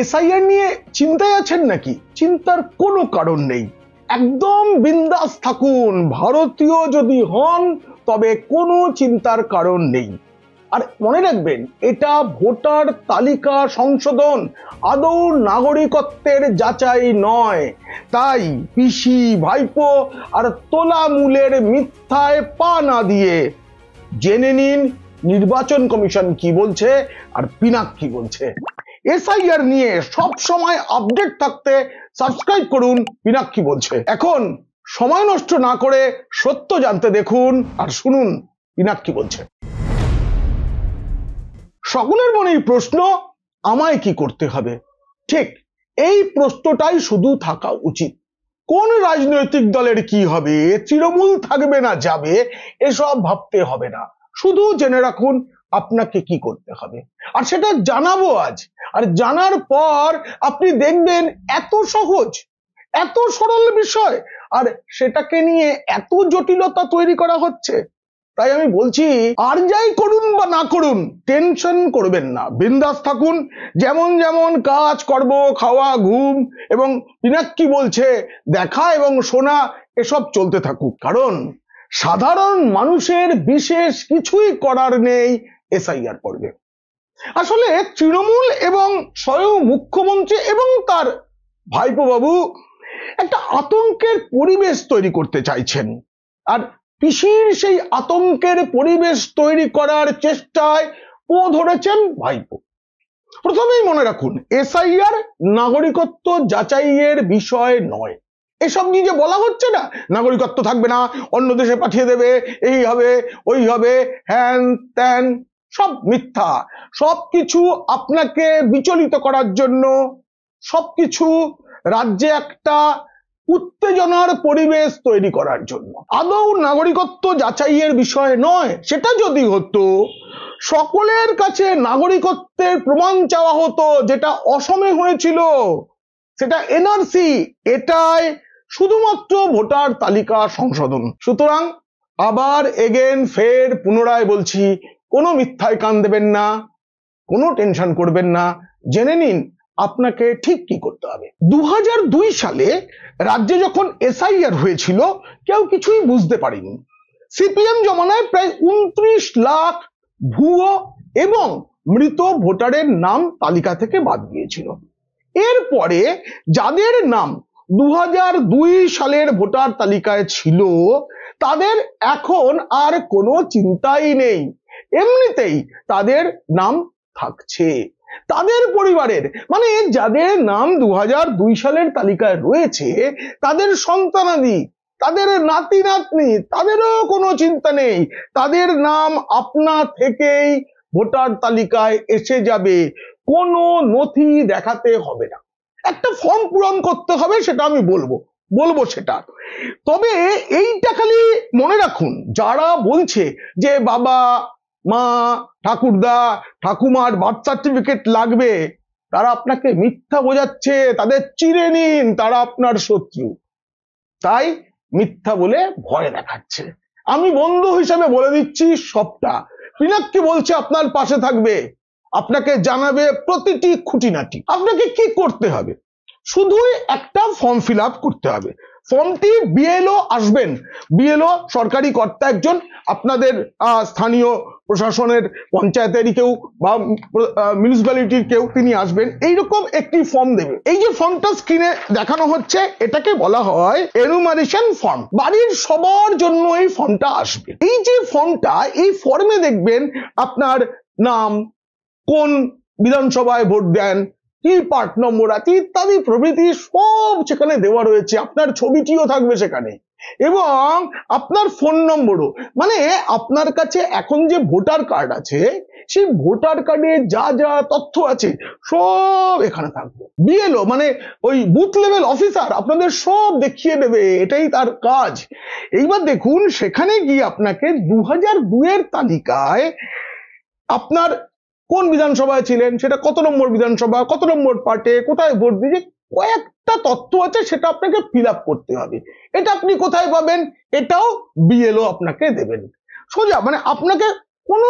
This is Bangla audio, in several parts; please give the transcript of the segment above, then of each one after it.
এসআইআর নিয়ে চিন্তায় আছেন নাকি? চিন্তার কোনো কারণ নেই, একদম বিন্দাস থাকুন। ভারতীয় যদি হন তবে কোনো চিন্তার কারণ নেই। আর মনে রাখবেন, এটা ভোটার তালিকা সংশোধন, আদৌ নাগরিকত্বের যাচাই নয়। তাই পিসি, ভাইপো আর তোলামূলের মিথ্যায় পা না দিয়ে জেনে নিন নির্বাচন কমিশন কি বলছে আর পিনাক কি বলছে। এসআইআর নিয়ে সব সময় আপডেট থাকতে সাবস্ক্রাইব করুন পিনাক কি বলছে। এখন সময় নষ্ট না করে সত্য জানতে দেখুন আর শুনুন পিনাক কি বলছে। সকলের মনেই প্রশ্ন, আমায় কি করতে হবে? ঠিক এই প্রশ্নটাই শুধু থাকা উচিত। কোন রাজনৈতিক দলের কি হবে, তৃণমূল থাকবে না যাবে, এসব ভাবতে হবে না। শুধু জেনে রাখুন আপনাকে কি করতে হবে, আর সেটা জানাবো আজ। আর জানার পর আপনি দেখবেন এত সহজ, এত সরল বিষয়, আর সেটাকে নিয়ে এত জটিলতা তৈরি করা হচ্ছে। তাই আমি বলছি, আর যাই করুন বা না করুন টেনশন করবেন না, বিন্দাস থাকুন। যেমন যেমন কাজ কর্ম, খাওয়া, ঘুম এবং পিনাক কি বলছে দেখা এবং শোনা, এসব চলতে থাকুক। কারণ সাধারণ মানুষের বিশেষ কিছুই করার নেই এসআইআর পর্বে। আসলে তৃণমূল এবং স্বয়ং মুখ্যমন্ত্রী এবং তার ভাইপো বাবু একটা আতঙ্কের পরিবেশ তৈরি করতে চাইছেন, আর পিসির সেই আতঙ্কের পরিবেশ তৈরি করার চেষ্টায় ও ধরেছেন ভাইপো। প্রথমেই মনে রাখুন, এসআইআর নাগরিকত্ব যাচাইয়ের বিষয় নয়। এসব নিয়ে যে বলা হচ্ছে না, নাগরিকত্ব থাকবে না, অন্য দেশে পাঠিয়ে দেবে, এই হবে ওই হবে, হ্যান ত্যান, সব মিথ্যা। সবকিছু আপনাকে বিচলিত করার জন্য, সবকিছু রাজ্যে একটা উত্তেজনার পরিবেশ তৈরি করার জন্য। আদৌ নাগরিকত্ব যাচাইয়ের বিষয় নয়। সেটা যদি হতো, সকলের কাছে নাগরিকত্বের প্রমাণ চাওয়া হতো, যেটা অসমে হয়েছিল, সেটা এনআরসি। এটাই শুধুমাত্র ভোটার তালিকা সংশোধন। সুতরাং আবার এগেন ফের পুনরায় বলছি, কোনো মিথ্যায় কান দেবেন না, কোনো টেনশন করবেন না। জেনে নিন আপনাকে ঠিক কি করতে হবে। 2002 সালে রাজ্যে যখন এসআইআর হয়েছিল, কেউ কিছুই বুঝতে পারেনি। সিপিএম জমানায় প্রায় 29 লাখ ভুয়ো এবং মৃত ভোটারের নাম তালিকা থেকে বাদ দিয়েছিল। এরপরে যাদের নাম 2002 সালের ভোটার তালিকায় ছিল, তাদের এখন আর কোনো চিন্তাই নেই, এমনিতেই তাদের নাম থাকছে। তাদের পরিবারের, মানে যাদের নাম 2002 সালের তালিকায় রয়েছে, তাদের সন্তানাদি, তাদের নাতি নাতনি, তাদেরও কোনো চিন্তা নেই। তাদের নাম আপনা থেকেই ভোটার তালিকায় এসে যাবে, কোনো নথি দেখাতে হবে না। একটা ফর্ম পূরণ করতে হবে, সেটা আমি বলবো সেটা। তবে এইটা খালি মনে রাখুন, যারা বলছে যে বাবা মা ঠাকুরদা ঠাকুমার বার্থ সার্টিফিকেট লাগবে, তারা আপনাকে মিথ্যা বোঝাচ্ছে। তাদের চিনে নিন, তারা আপনার শত্রু। তাই মিথ্যা বলে ভয় দেখাচ্ছে। আমি বন্ধু হিসেবে বলে দিচ্ছি সবটা। পিনাক কি বলছে আপনার পাশে থাকবে, আপনাকে জানাবে প্রতিটি খুঁটিনাটি। আপনাকে কি করতে হবে? শুধুই একটা ফর্ম ফিল আপ করতে হবে। ফর্মটি বিএলও আসবেন, বিএলও সরকারি কর্তা একজন, আপনাদের স্থানীয় প্রশাসনের পঞ্চায়েতেরই কেউ বা মিউনিসিপ্যালিটির কেউ, তিনি আসবেন, এইরকম একটি ফর্ম দেবে। এই যে ফর্মটা স্ক্রিনে দেখানো হচ্ছে, এটাকে বলা হয় এনুমারেশন ফর্ম। বাড়ির সবার জন্য এই ফর্মটা আসবে। এই যে ফর্মটা, এই ফর্মে দেখবেন আপনার নাম, কোন বিধানসভায় ভোট দেন, কি পার্ট নম্বর আছে ইত্যাদি প্রভৃতি সব সেখানে দেওয়া রয়েছে। আপনার ছবিটিও থাকবে সেখানে, এবং আপনার ফোন নম্বরও। মানে আপনার কাছে এখন যে ভোটার কার্ড আছে, সেই ভোটার কার্ডে যা যা তথ্য আছে সব এখানে থাকবে। বিএলও মানে ওই বুথ লেভেল অফিসার আপনাদের সব দেখিয়ে দেবে, এটাই তার কাজ। এইবার দেখুন, সেখানে গিয়ে আপনাকে 2002 এর তালিকায় আপনার কোন বিধানসভায় ছিলেন, সেটা কত নম্বর বিধানসভা, কত নম্বর পার্টে, কোথায় ভোট দিয়ে, কয়েকটা তথ্য আছে, সেটা আপনাকে ফিল আপ করতে হবে। এটা আপনি কোথায় পাবেন? এটাও বিএলও আপনাকে দেবেন সোজা। মানে আপনাকে কোনো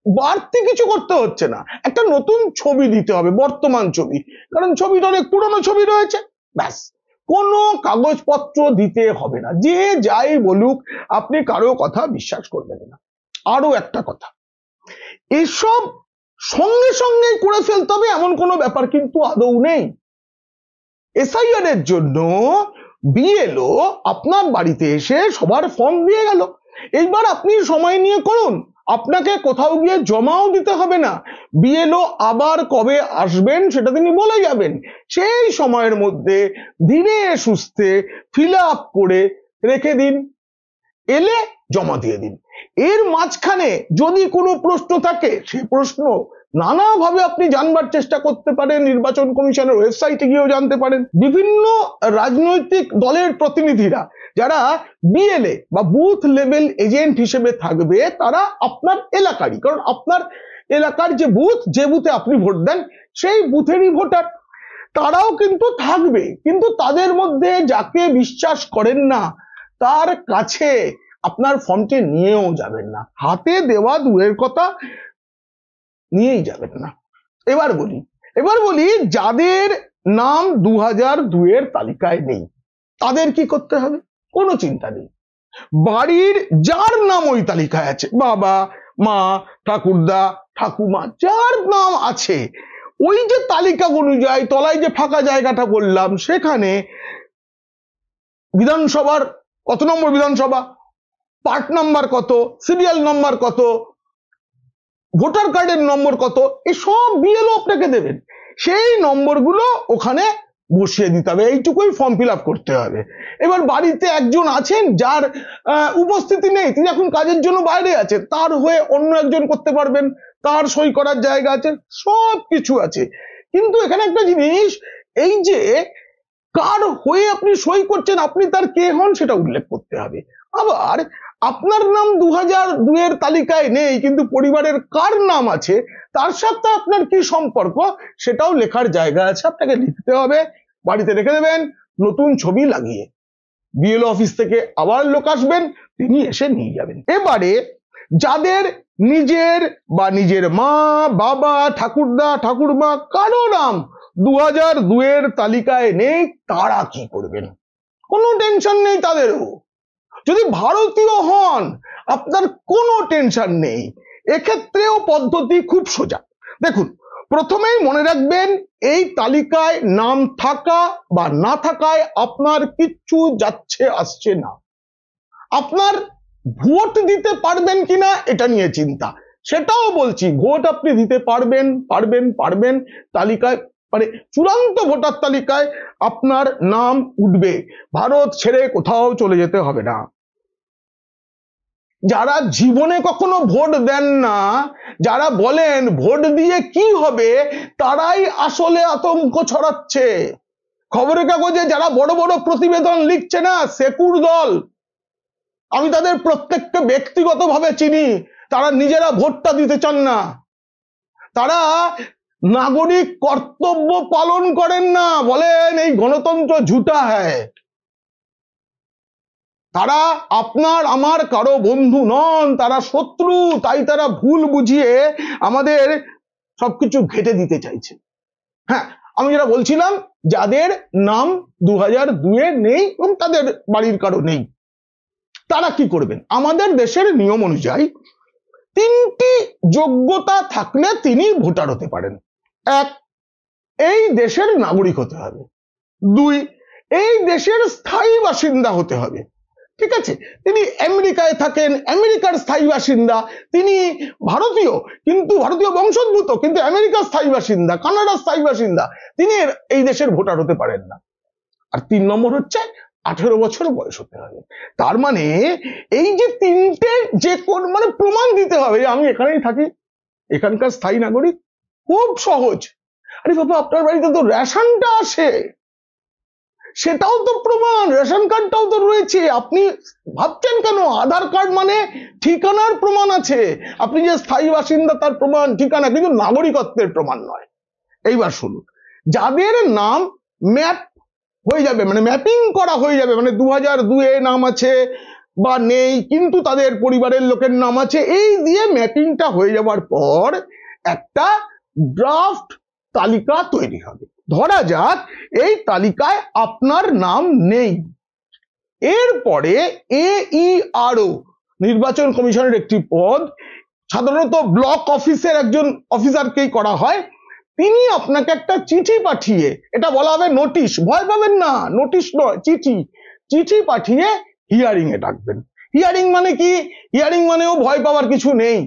বাড়তি কিছু করতে হচ্ছে না, একটা নতুন ছবি দিতে হবে, বর্তমান ছবি, কারণ ছবিটা অনেক পুরনো ছবি রয়েছে। ব্যাস, কোনো কাগজপত্র দিতে হবে না, যে যাই বলুক আপনি কারো কথা বিশ্বাস করবেন না। আরো একটা কথা, এসব সঙ্গে সঙ্গে করে ফেলতে হবে এমন কোনো ব্যাপার কিন্তু আদৌ নেই। এসআইআর এর জন্য বিএলও আপনার বাড়িতে এসে সবার ফর্ম দিয়ে গেল, এইবার আপনি সময় নিয়ে করুন, আপনাকে কোথাও গিয়ে জমাও দিতে হবে না। বিএলও আবার কবে আসবেন সেটা তিনি বলে যাবেন, সেই সময়ের মধ্যে ধীরে সুস্থে ফিল আপ করে রেখে দিন, এলে জমা দিয়ে দিন। এর মাঝখানে যদি কোনো প্রশ্ন থাকে সে প্রশ্ন নানাভাবে আপনি জানবার চেষ্টা করতে পারেন, নির্বাচন কমিশনের ওয়েবসাইটে গিয়েও জানতে পারেন। বিভিন্ন রাজনৈতিক দলের প্রতিনিধিরা যারা বিএলএ বা বুথ লেভেল এজেন্ট হিসেবে থাকবে তারা আপনার এলাকারই, কারণ আপনার এলাকার যে বুথ, যে বুথে আপনি ভোট দেন সেই বুথেরই ভোটার, তারাও কিন্তু থাকবে। কিন্তু তাদের মধ্যে যাকে বিশ্বাস করেন না তার কাছে আপনার ফর্মটি নিয়েও যাবেন না, হাতে দেওয়া দূরের কথা নিয়েই যাবেন না। এবার বলি যাদের নাম 2002 এর তালিকায় নেই তাদের কি করতে হবে? কোনো চিন্তা নেই, বাড়ির যার নাম ওই তালিকায় আছে, বাবা মা ঠাকুরদা ঠাকুমা যার নাম আছে, ওই যে তালিকা অনুযায়ী তলায় যে ফাঁকা জায়গাটা বললাম সেখানে বিধানসভার কত নম্বর বিধানসভা, পার্ট নাম্বার কত, সিরিয়াল নাম্বার কত, ভোটার কার্ডের নম্বর কত, এসব বিএলও আপনাকে দেবেন, সেই নম্বরগুলো ওখানে বসিয়ে দিতে হবে, এইটুকুই ফর্ম ফিল আপ করতে হবে। এবার বাড়িতে একজন আছেন যার উপস্থিতি নেই, তিনি এখন কাজের জন্য বাইরে আছেন, তার হয়ে অন্য একজন করতে পারবেন, তার সই করার জায়গা আছে, সব কিছু আছে। কিন্তু এখানে একটা জিনিস, এই যে কার হয়ে আপনি সই করছেন, আপনি তার কে হন সেটা উল্লেখ করতে হবে। আবার আপনার নাম 2002 এর তালিকায় নেই কিন্তু পরিবারের কার নাম আছে তার সাথে আপনার কি সম্পর্ক সেটাও লেখার জায়গা আছে, আপনাকে লিখতে হবে, বাড়িতে রেখে দেবেন নতুন ছবি লাগিয়ে। বিএলও অফিস থেকে আবার লোক আসবেন, তিনি এসে নিয়ে যাবেন। এবারে যাদের নিজের বা নিজের মা বাবা ঠাকুরদা ঠাকুরমা কারো নাম 2002 এর তালিকায় নেই তারা কি করবেন? কোনো টেনশন নেই তাদেরও। যদি ভারতীয় হন আপনার কোনো টেনশন নেই, এক্ষেত্রেও পদ্ধতি খুব সোজা। দেখুন, প্রথমেই মনে রাখবেন এই তালিকায় নাম থাকা বা না থাকায় আপনার কিচ্ছু যাচ্ছে আসছে না। আপনার ভোট দিতে পারবেন কিনা এটা নিয়ে চিন্তা, সেটাও বলছি, ভোট আপনি দিতে পারবেন তালিকায়, মানে চূড়ান্ত ভোটার তালিকায় আপনার নাম উঠবে, ভারত ছেড়ে কোথাও চলে যেতে হবে না। যারা জীবনে কখনো ভোট দেন না, যারা বলেন ভোট দিয়ে কি হবে, তারাই আসলে আতঙ্ক ছড়াচ্ছে। খবরের কাগজে যারা বড় বড় প্রতিবেদন লিখছে না, সেকুর দল, আমি তাদের প্রত্যেককে ব্যক্তিগতভাবে চিনি, তারা নিজেরা ভোটটা দিতে চান না, তারা নাগরিক কর্তব্য পালন করেন না, বলেন এই গণতন্ত্র ঝুটা হ্যায়। তারা আপনার আমার কারো বন্ধু নন, তারা শত্রু, তাই তারা ভুল বুঝিয়ে আমাদের সবকিছু ঘেটে দিতে চাইছে। হ্যাঁ, আমি যেটা বলছিলাম, যাদের নাম 2002 এ নেই এবং তাদের বাড়ির কারো নেই, তারা কি করবেন? আমাদের দেশের নিয়ম অনুযায়ী 3টি যোগ্যতা থাকলে তিনি ভোটার হতে পারেন। 1, এই দেশের নাগরিক হতে হবে। 2, এই দেশের স্থায়ী বাসিন্দা হতে হবে। ঠিক আছে, তিনি আমেরিকায় থাকেন, আমেরিকার স্থায়ী বাসিন্দা, তিনি ভারতীয় কিন্তু ভারতীয় বংশোদ্ভূত কিন্তু আমেরিকার স্থায়ী বাসিন্দা, কানাডার স্থায়ী বাসিন্দা, তিনি এই দেশের ভোটার হতে পারেন না। আর 3 নম্বর হচ্ছে 18 বছর বয়স হতে হবে। তার মানে এই যে 3টে যে কোন মানে প্রমাণ দিতে হবে আমি এখানেই থাকি, এখানকার স্থায়ী নাগরিক, খুব সহজ। আরে বাবা, আপনার বাড়িতে তো রেশনটা আসে, সেটাও তো প্রমাণ, রেশন কার্ডটাও তো রয়েছে। আপনি ভাবছেন কেন? আধার কার্ড মানে ঠিকানার প্রমাণ আছে, আপনি যে স্থায়ী বাসিন্দা তার প্রমাণ ঠিকানা, কিন্তু নাগরিকত্বের প্রমাণ নয়। এইবার শুনুন, যাদের নাম ম্যাপ হয়ে যাবে, মানে ম্যাপিং করা হয়ে যাবে, মানে 2002 এ নাম আছে, বা নেই, কিন্তু তাদের পরিবারের লোকের নাম আছে, এই দিয়ে ম্যাপিংটা হয়ে যাওয়ার পর একটা ড্রাফট তালিকা তৈরি হবে। ধরা যাক এই তালিকায় আপনার নাম নেই। এরপরে AERO, নির্বাচন কমিশনের একটি পদ, সাধারণত ব্লক অফিসের একজন অফিসারকেই করা হয়, তিনি আপনাকে একটা চিঠি পাঠিয়ে, এটা বলা হবে নোটিশ, ভয় পাবেন না, নোটিশ নয়, চিঠি, চিঠি পাঠিয়ে হিয়ারিং এ ডাকবেন। হিয়ারিং মানে কি? হিয়ারিং মানেও ভয় পাওয়ার কিছু নেই।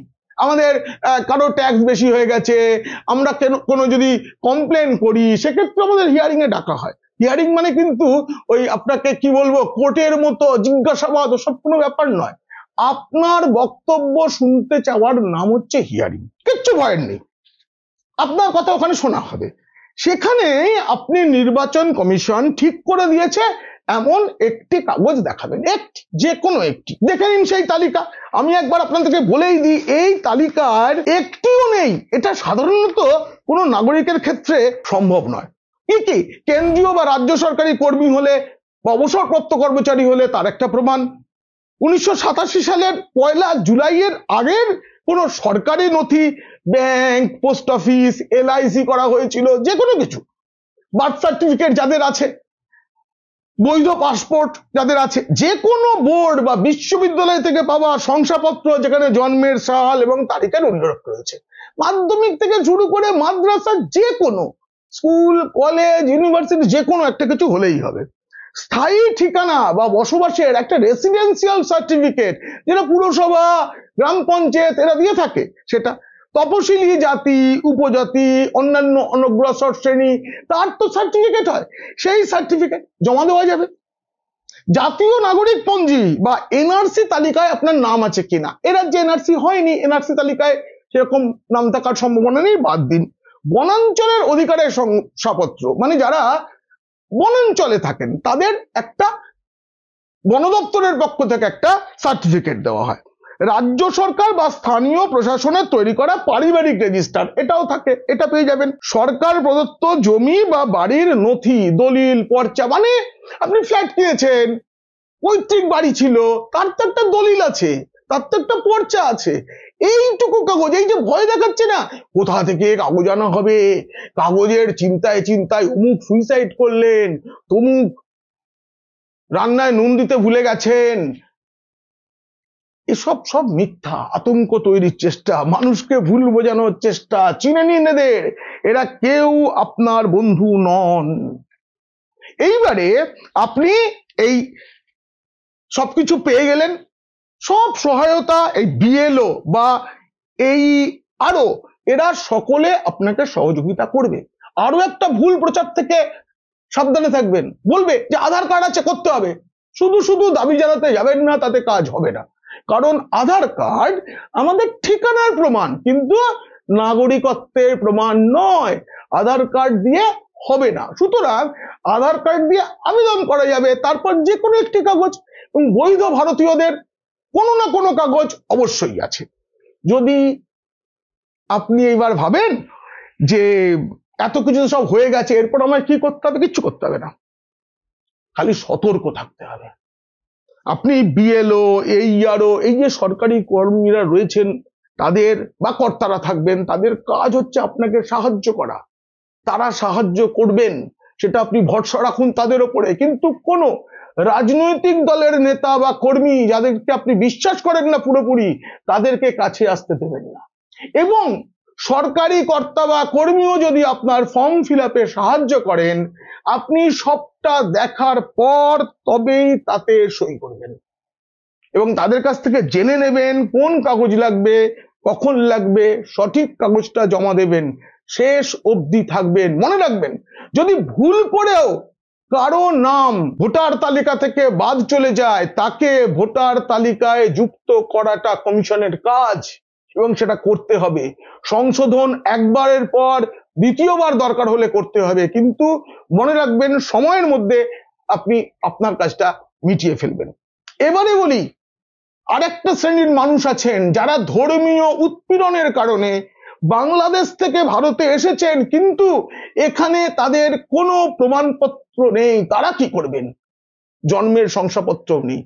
আমাদের কারো ট্যাক্স বেশি হয়ে গেছে, আমরা কোনো যদি কমপ্লেন করি, সেক্ষেত্রে আমাদের হিয়ারিং এ ডাকা হয়। হিয়ারিং মানে কিন্তু ওই আপনাকে কি বলবো, কোর্টের মতো জিজ্ঞাসাবাদ, ওসব কোনো ব্যাপার নয়। আপনার বক্তব্য শুনতে চাওয়ার নাম হচ্ছে হিয়ারিং। কিচ্ছু ভয়ের নেই, আপনার কথা ওখানে শোনা হবে। সেখানে আপনি নির্বাচন কমিশন ঠিক করে দিয়েছে এমন একটি কাগজ দেখাবেন, একটি, যে কোনো একটি। দেখে নিন সেই তালিকা। আমি একবার আপনাদেরকে বলেই দিই, এই তালিকার একটিও নেই, এটা সাধারণত কোনো নাগরিকের ক্ষেত্রে সম্ভব নয়। কি কেন্দ্রীয় বা রাজ্য সরকারি কর্মী হলে বা অবসরপ্রাপ্ত কর্মচারী হলে তার একটা প্রমাণ, 1987 সালের 1 জুলাইয়ের আগের কোনো সরকারি নথি, ব্যাংক, পোস্ট অফিস, LIC করা হয়েছিল, যে কোনো কিছু, বার্থ সার্টিফিকেট যাদের আছে, বৈধ পাসপোর্ট যাদের আছে, যে কোনো বোর্ড বা বিশ্ববিদ্যালয় থেকে পাওয়া শংসাপত্র যেখানে জন্মের সাল এবং তারিখের উল্লেখ রয়েছে, মাধ্যমিক থেকে শুরু করে মাদ্রাসা, যে কোনো স্কুল, কলেজ, ইউনিভার্সিটি, যে কোনো একটা কিছু হলেই হবে। স্থায়ী ঠিকানা বা বসবাসের একটা রেসিডেন্সিয়াল সার্টিফিকেট, যেটা পুরসভা, গ্রাম পঞ্চায়েত এরা দিয়ে থাকে, সেটা। তপশিলি জাতি, উপজাতি, অন্যান্য অনগ্রসর শ্রেণী, তার তো সার্টিফিকেট হয়, সেই সার্টিফিকেট জমা দেওয়া যাবে। জাতীয় নাগরিক পঞ্জি বা NRC তালিকায় আপনার নাম আছে কিনা, এর রাজ্যে NRC হয়নি, NRC তালিকায় সেরকম নাম থাকার সম্ভাবনা নেই, বাদ দিন। বনাঞ্চলের অধিকারের শংসাপত্র, মানে যারা বনাঞ্চলে থাকেন তাদের একটা বন দপ্তরের পক্ষ থেকে একটা সার্টিফিকেট দেওয়া হয়। রাজ্য সরকার বা স্থানীয় প্রশাসনের তৈরি করা পারিবারিক রেজিস্টার, এটাও থাকে, এটা পেয়ে যাবেন। সরকার প্রদত্ত জমি বা বাড়ির নথি, দলিল, পর্চা, মানে আপনি ফ্ল্যাট কিনেছেন, পৈতৃক বাড়ি ছিল, তার তো একটা দলিল আছে, তার তো একটা পর্চা আছে। এইটুকু কাগজ, এই যে ভয় দেখাচ্ছে না, কোথা থেকে কাগজ আনা হবে, কাগজের চিন্তায় চিন্তায় অমুক সুইসাইড করলেন, তমুক রান্নায় নুন দিতে ভুলে গেছেন, এসব সব মিথ্যা, আতঙ্ক তৈরির চেষ্টা, মানুষকে ভুল বোঝানোর চেষ্টা। চিনে নিন এদের, এরা কেউ আপনার বন্ধু নন। এইবারে আপনি এই সবকিছু পেয়ে গেলেন, সব সহায়তা এই BLO বা AERO এরা সকলে আপনাকে সহযোগিতা করবে। আরো একটা ভুল প্রচার থেকে সাবধানে থাকবেন, বলবে যে আধার কার্ড আছে, করতে হবে। শুধু শুধু দাবি জানাতে যাবেন না, তাতে কাজ হবে না। কারণ আধার কার্ড আমাদের ঠিকানার প্রমাণ, কিন্তু নাগরিকত্বের প্রমাণ নয়। আধার কার্ড দিয়ে হবে না, সুতরাং আধার কার্ড দিয়ে আবেদন করা যাবে, তারপর যে কোনো একটি কাগজ, এবং বৈধ ভারতীয়দের কোনো না কোনো কাগজ অবশ্যই আছে। যদি আপনি এইবার ভাবেন যে এত কিছু সব হয়ে গেছে, এরপর আমায় কি করতে হবে, কিচ্ছু করতে হবে না, খালি সতর্ক থাকতে হবে। আপনি BLO, AERO, এই যে সরকারি কর্মীরা রয়েছেন তাদের বা কর্তারা থাকবেন, তাদের কাজ হচ্ছে আপনাকে সাহায্য করা, তারা সাহায্য করবেন, সেটা আপনি ভরসা রাখুন তাদের ওপরে। কিন্তু কোনো রাজনৈতিক দলের নেতা বা কর্মী যাদেরকে আপনি বিশ্বাস করেন না পুরোপুরি, তাদেরকে কাছে আসতে দেবেন না। এবং সরকারি কর্তা বা কর্মীও যদি আপনার ফর্ম ফিল আপে সাহায্য করেন, আপনি সবটা দেখার পর তবেই তাতে সই করবেন এবং তাদের কাছ থেকে জেনে নেবেন কোন কাগজ লাগবে, কখন লাগবে, সঠিক কাগজটা জমা দেবেন, শেষ অবধি থাকবেন। মনে রাখবেন, যদি ভুল করেও কারো নাম ভোটার তালিকা থেকে বাদ চলে যায়, তাকে ভোটার তালিকায় যুক্ত করাটা কমিশনের কাজ এবং সেটা করতে হবে। সংশোধন একবারের পর দ্বিতীয়বার দরকার হলে করতে হবে, কিন্তু মনে রাখবেন সময়ের মধ্যে আপনি আপনার কাজটা মিটিয়ে ফেলবেন। এবারে বলি, আরেকটা শ্রেণীর মানুষ আছেন যারা ধর্মীয় উৎপীড়নের কারণে বাংলাদেশ থেকে ভারতে এসেছেন, কিন্তু এখানে তাদের কোনো প্রমাণপত্র নেই। তারা কি করবেন? জন্মের শংসাপত্র নেই,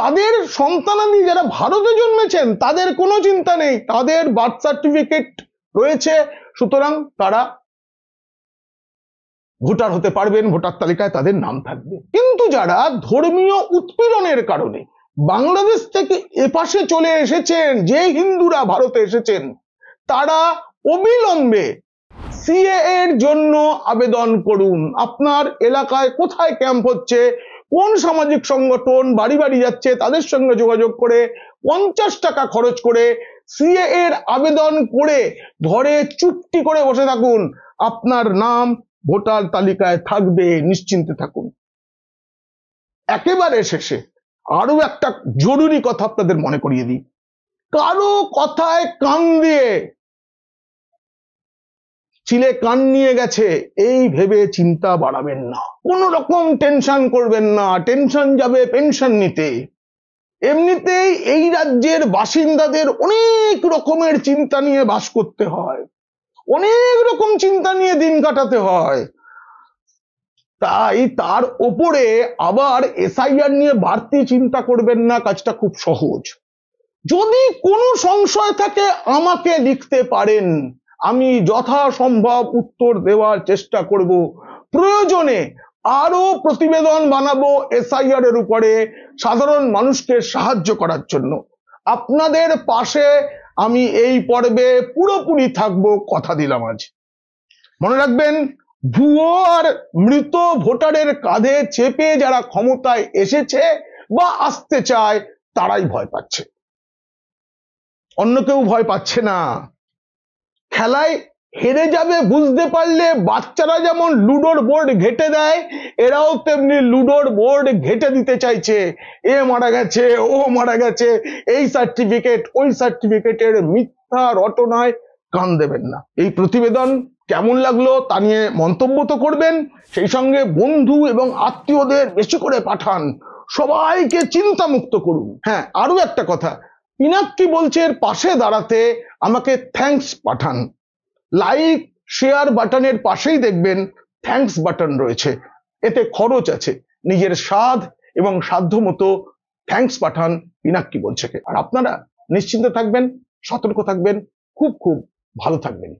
তাদের সন্তানাদি যারা ভারতে জন্মেছেন তাদের কোনো চিন্তা নেই, তাদের বার্থ সার্টিফিকেট রয়েছে, সুতরাং তারা ভোটার হতে পারবেন, ভোটার তালিকায় তাদের নাম থাকবে। কিন্তু যারা ধর্মীয় উৎপীড়নের কারণে বাংলাদেশ থেকে এপাশে চলে এসেছেন, যে হিন্দুরা ভারতে এসেছেন, তারা অবিলম্বে সিএএ এর জন্য আবেদন করুন। আপনার এলাকায় কোথায় ক্যাম্প হচ্ছে, কোন সামাজিক সংগঠন বাড়ি বাড়ি যাচ্ছে, তাদের সঙ্গে যোগাযোগ করে 50 টাকা খরচ করে সিএএ এর আবেদন করে ঘরে চুপটি করে বসে থাকুন, আপনার নাম ভোটার তালিকায় থাকবে, নিশ্চিন্তে থাকুন। একেবারে শেষে আরো একটা জরুরি কথা আপনাদের মনে করিয়ে দিই, কারো কথায় কান দিয়ে চিলে কান নিয়ে গেছে এই ভেবে চিন্তা বাড়াবেন না, কোন রকম টেনশন করবেন না, টেনশন যাবে পেনশন নিতে। এমনিতেই এই রাজ্যের বাসিন্দাদের অনেক রকমের চিন্তা নিয়ে বাস করতে হয়, অনেক রকম চিন্তা নিয়ে দিন কাটাতে হয়, তাই তার ওপরে আবার এসআইআর নিয়ে বাড়তি চিন্তা করবেন না, কাজটা খুব সহজ। যদি কোনো সংশয় থাকে আমাকে লিখতে পারেন, আমি যথাসম্ভব উত্তর দেওয়ার চেষ্টা করব। প্রয়োজনে আরো প্রতিবেদন বানাবো এসআইআর এর উপরে, সাধারণ মানুষকে সাহায্য করার জন্য। আপনাদের পাশে আমি এই পর্বে পুরোপুরি থাকবো, কথা দিলাম আজ। মনে রাখবেন, ভুয়ো আর মৃত ভোটারের কাঁধে চেপে যারা ক্ষমতায় এসেছে বা আসতে চায় তারাই ভয় পাচ্ছে, অন্য কেউ ভয় পাচ্ছে না। খেলায় হেরে যাবে বুঝতে পারলে বাচ্চারা যেমন লুডোর বোর্ড ঘেটে দেয়, এরাও তেমনি লুডোর বোর্ড ঘেটে দিতে চাইছে। এ মারা গেছে, ও মারা গেছে, এই সার্টিফিকেট ওই সার্টিফিকেটের মিথ্যা রটনায় কান দেবেন না। এই প্রতিবেদন কেমন লাগলো তা নিয়ে মন্তব্য তো করবেন, সেই সঙ্গে বন্ধু এবং আত্মীয়দের বেশি করে পাঠান, সবাইকে চিন্তামুক্ত করুন। হ্যাঁ, আরো একটা কথা, পিনাক্কি বলছে এর পাশে দাঁড়াতে আমাকে থ্যাঙ্কস পাঠান। লাইক শেয়ার বাটনের পাশেই দেখবেন থ্যাঙ্কস বাটন রয়েছে, এতে খরচ আছে, নিজের স্বাদ এবং সাধ্য মতো থ্যাঙ্কস পাঠান পিনাক্কি বলছেকে। আর আপনারা নিশ্চিন্তে থাকবেন, সতর্ক থাকবেন, খুব খুব ভালো থাকবেন।